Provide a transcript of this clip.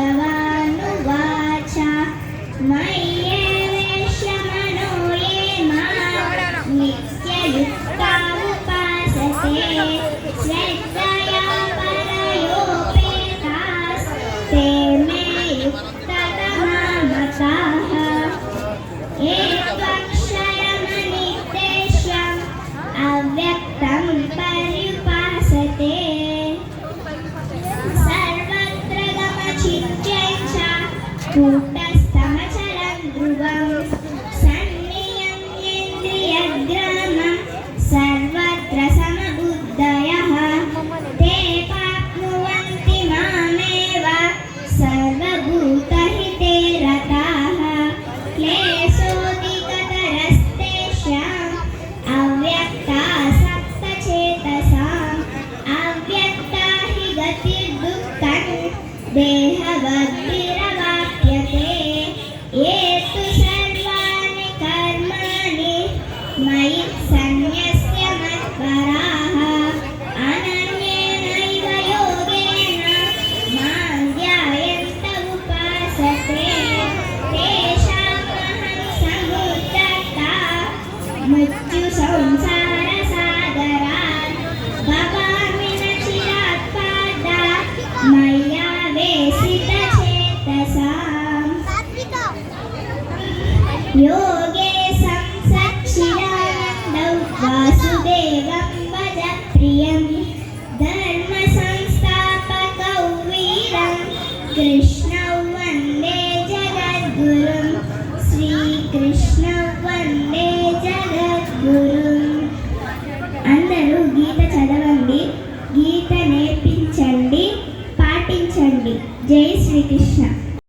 भगवानुवाच मय्येवेश्य मनो ये मां नित्ययुक्ता उपासते श्रद्धया परयोपेतास्ते मे युक्ततमा मताः ये त्वक्षरमनिर्देश्यम् अव्यक्तं पर्युपासते कूटस्थमचलं ध्रुवं सन्नियम्येन्द्रियग्रामं सर्वत्र समबुद्धयः ते प्राप्नुवन्ति मामेव सर्वभूतहिते रताः क्लेशोऽधिकतरस्तेषाम् अव्यक्तासक्तचेतसाम् अव्यक्ता हि गतिर्दुःखं देहवद्भिरवाप्यते ये तु सर्वाणि कर्माणि मयि सन्न्यस्य मत्पराः अनन्येनैव योगेन मां ध्यायन्त उपासते तेषामहं समुद्धर्ता मृत्युसंसारसागरात् भवामि न चिरात् पार्थ मय्या योगे संसच्चिदानन्दौ वासुदेवं भज प्रियं धर्मसंस्थापकौ वीरं कृष्णौ वन्दे जगद्गुरुं श्रीकृष्णौ वन्दे जगद्गुरुं అందరూ గీత చదవండి, గీత నేర్పించండి, పాటించండి. జై శ్రీకృష్ణ.